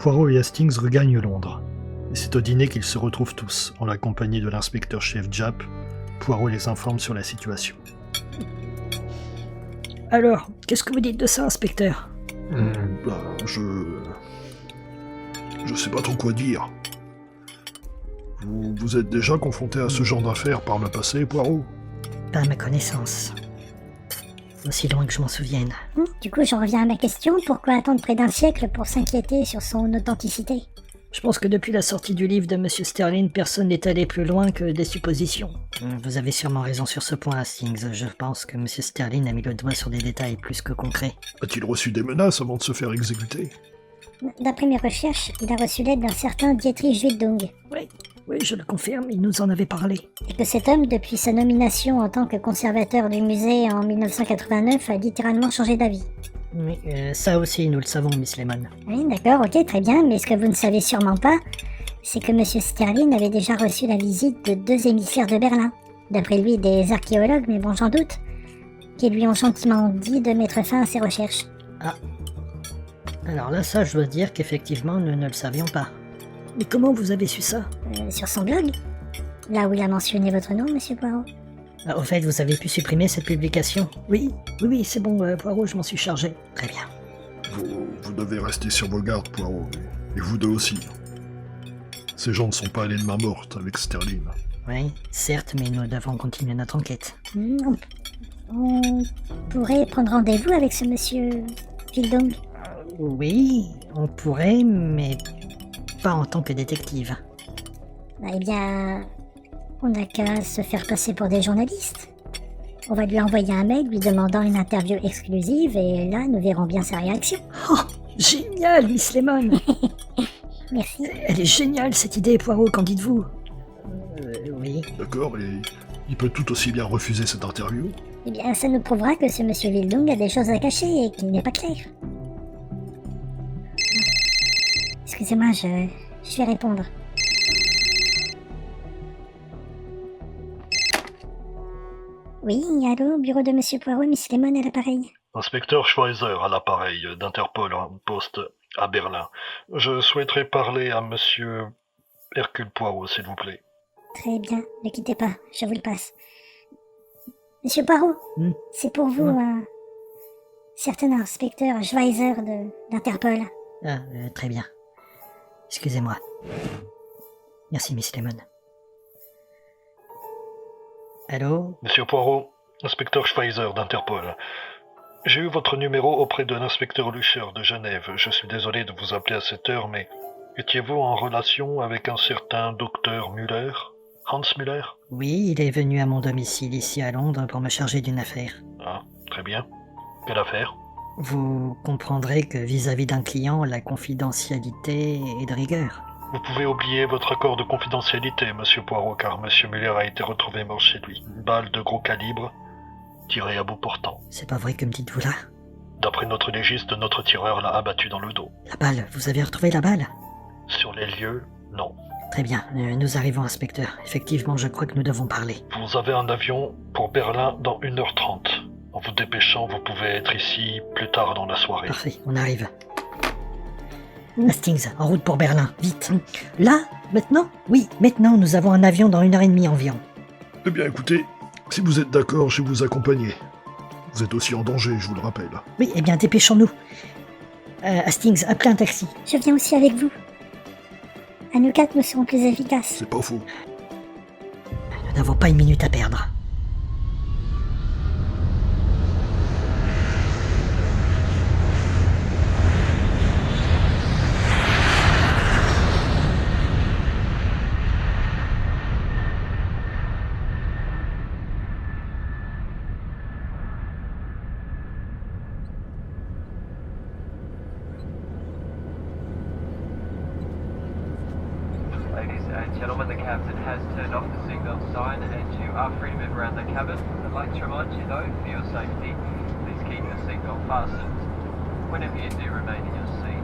Poirot et Hastings regagnent Londres. Et c'est au dîner qu'ils se retrouvent tous, en la compagnie de l'inspecteur-chef Japp. Poirot les informe sur la situation. Alors, qu'est-ce que vous dites de ça, inspecteur ? Je sais pas trop quoi dire. Vous êtes déjà confronté à ce genre d'affaires par le passé, Poirot ? Pas à ma connaissance. Aussi loin que je m'en souvienne. Du coup, j'en reviens à ma question. Pourquoi attendre près d'un siècle pour s'inquiéter sur son authenticité ? Je pense que depuis la sortie du livre de M. Sterling, personne n'est allé plus loin que des suppositions. Vous avez sûrement raison sur ce point, Hastings. Je pense que M. Sterling a mis le doigt sur des détails plus que concrets. A-t-il reçu des menaces avant de se faire exécuter ? D'après mes recherches, il a reçu l'aide d'un certain Dietrich Wildung. Oui, je le confirme, il nous en avait parlé. Et que cet homme, depuis sa nomination en tant que conservateur du musée en 1989, a littéralement changé d'avis. Oui, ça aussi, nous le savons, Miss Lemon. Oui, d'accord, ok, très bien, mais ce que vous ne savez sûrement pas, c'est que M. Sterling avait déjà reçu la visite de 2 émissaires de Berlin. D'après lui, des archéologues, mais bon, j'en doute, qui lui ont gentiment dit de mettre fin à ses recherches. Ah. Alors là, ça, je dois dire qu'effectivement, nous ne le savions pas. Mais comment vous avez su ça ? Sur son blog ? Là où il a mentionné votre nom, M. Poirot. Au fait, vous avez pu supprimer cette publication ? Oui, c'est bon, Poirot, je m'en suis chargé. Très bien. Vous devez rester sur vos gardes, Poirot, et vous deux aussi. Ces gens ne sont pas allés de main morte avec Sterling. Oui, certes, mais nous devons continuer notre enquête. On pourrait prendre rendez-vous avec ce monsieur Wildung. Oui, on pourrait, mais pas en tant que détective. Eh bien, on n'a qu'à se faire passer pour des journalistes. On va lui envoyer un mail lui demandant une interview exclusive et là, nous verrons bien sa réaction. Oh, génial, Miss Lemon. Merci. Elle est géniale, cette idée, Poirot, qu'en dites-vous ? Oui. D'accord, mais il peut tout aussi bien refuser cette interview. Eh bien, ça nous prouvera que ce monsieur Wildung a des choses à cacher et qu'il n'est pas clair. Excusez-moi, je vais répondre. Oui, allô, bureau de Monsieur Poirot, Miss Lemon à l'appareil. Inspecteur Schweizer à l'appareil d'Interpol en poste à Berlin. Je souhaiterais parler à Monsieur Hercule Poirot, s'il vous plaît. Très bien, ne quittez pas, je vous le passe. Monsieur Poirot, c'est pour vous un certain inspecteur Schweizer d'Interpol. Ah, très bien. Excusez-moi. Merci, Miss Lemon. Allô ? Monsieur Poirot, inspecteur Schweizer d'Interpol. J'ai eu votre numéro auprès de l'inspecteur Lucher de Genève. Je suis désolé de vous appeler à cette heure, mais étiez-vous en relation avec un certain docteur Müller ? Hans Müller ? Oui, il est venu à mon domicile ici à Londres pour me charger d'une affaire. Ah, très bien. Quelle affaire ? Vous comprendrez que vis-à-vis d'un client, la confidentialité est de rigueur. Vous pouvez oublier votre accord de confidentialité, Monsieur Poirot, car Monsieur Müller a été retrouvé mort chez lui. Une balle de gros calibre, tirée à bout portant. C'est pas vrai que me dites-vous là ? D'après notre légiste, notre tireur l'a abattu dans le dos. La balle, vous avez retrouvé la balle ? Sur les lieux, non. Très bien, nous arrivons, inspecteur. Effectivement, je crois que nous devons parler. Vous avez un avion pour Berlin dans 1h30. En vous dépêchant, vous pouvez être ici plus tard dans la soirée. Parfait, on arrive. Hastings, en route pour Berlin, vite. Là ? Maintenant ? Oui, maintenant, nous avons un avion dans 1h30 environ. Eh bien écoutez, si vous êtes d'accord, je vais vous accompagner. Vous êtes aussi en danger, je vous le rappelle. Oui, eh bien, dépêchons-nous. Hastings, appelez un taxi. Je viens aussi avec vous. À nous 4, nous serons plus efficaces. C'est pas faux. Nous n'avons pas une minute à perdre. Ladies and gentlemen, the captain has turned off the signal sign and you are free to move around the cabin. I'd like to remind you though, for your safety, please keep your seatbelt fastened. Whenever you do, remain in your seat.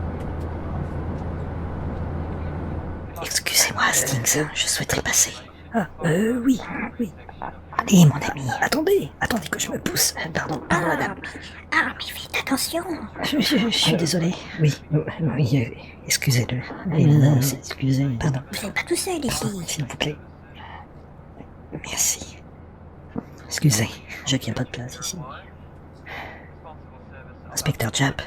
Excusez-moi, Hastings, je souhaiterais passer. Ah, oui. Allez, mon ami, attendez que je me pousse. Pardon, madame. Ah, mais faites attention. Je suis désolé. Oui, excusez-le. Excusez. Pardon. Vous n'êtes pas tout seul ici. S'il vous plaît. Merci. Excusez, je viens pas de place ici. Inspecteur Japp,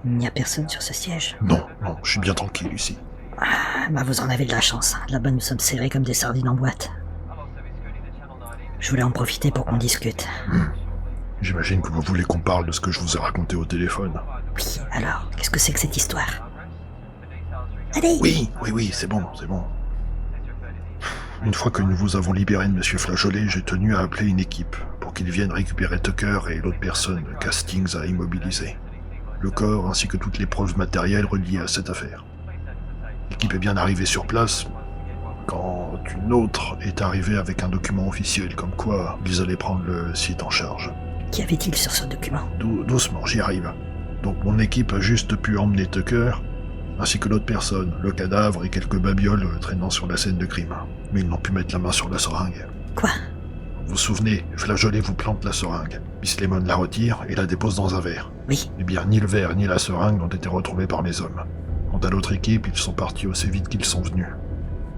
il n'y a personne sur ce siège. Non, je suis bien tranquille ici. Ah, bah vous en avez de la chance. Là-bas, nous sommes serrés comme des sardines en boîte. Je voulais en profiter pour qu'on discute. J'imagine que vous voulez qu'on parle de ce que je vous ai raconté au téléphone. Oui, alors, qu'est-ce que c'est que cette histoire? Allez. Oui, c'est bon. Une fois que nous vous avons libéré de Monsieur Flageolet, j'ai tenu à appeler une équipe pour qu'ils viennent récupérer Tucker et l'autre personne qu'Hastings a immobilisé. Le corps ainsi que toutes les preuves matérielles reliées à cette affaire. L'équipe est bien arrivée sur place quand une autre est arrivée avec un document officiel comme quoi ils allaient prendre le site en charge. Qu'y avait-il sur ce document? Doucement, j'y arrive. Donc mon équipe a juste pu emmener Tucker, ainsi que l'autre personne, le cadavre et quelques babioles traînant sur la scène de crime. Mais ils n'ont pu mettre la main sur la seringue. Quoi? Vous vous souvenez, Flageolet vous plante la seringue. Miss Lemon la retire et la dépose dans un verre. Oui. Eh bien, ni le verre ni la seringue n'ont été retrouvés par mes hommes. Quant à l'autre équipe, ils sont partis aussi vite qu'ils sont venus.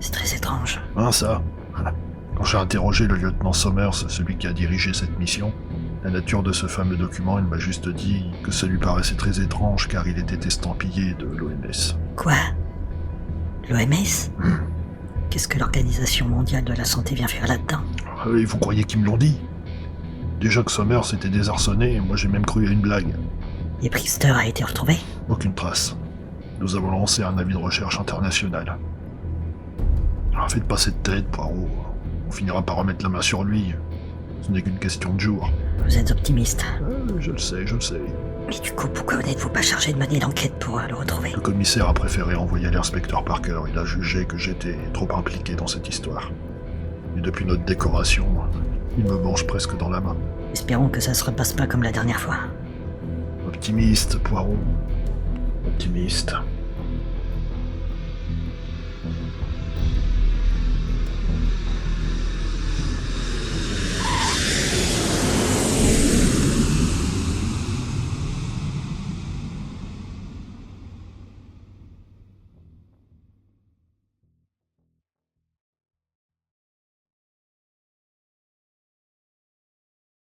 C'est très étrange. Ça. Quand j'ai interrogé le lieutenant Somers, celui qui a dirigé cette mission, la nature de ce fameux document, il m'a juste dit que ça lui paraissait très étrange car il était estampillé de l'OMS. Quoi? L'OMS? Qu'est-ce que l'Organisation mondiale de la santé vient faire là-dedans? Et vous croyez qu'ils me l'ont dit? Déjà que Somers était désarçonné, moi j'ai même cru à une blague. Et Brister a été retrouvé? Aucune trace. Nous avons lancé un avis de recherche international. Alors faites pas cette tête, Poirot. On finira par remettre la main sur lui. Ce n'est qu'une question de jour. Vous êtes optimiste. Je le sais. Mais du coup, pourquoi n'êtes-vous pas chargé de mener l'enquête pour le retrouver? Le commissaire a préféré envoyer l'inspecteur Parker. Il a jugé que j'étais trop impliqué dans cette histoire. Et depuis notre décoration, il me mange presque dans la main. Espérons que ça se repasse pas comme la dernière fois. Optimiste, Poirot. Optimiste.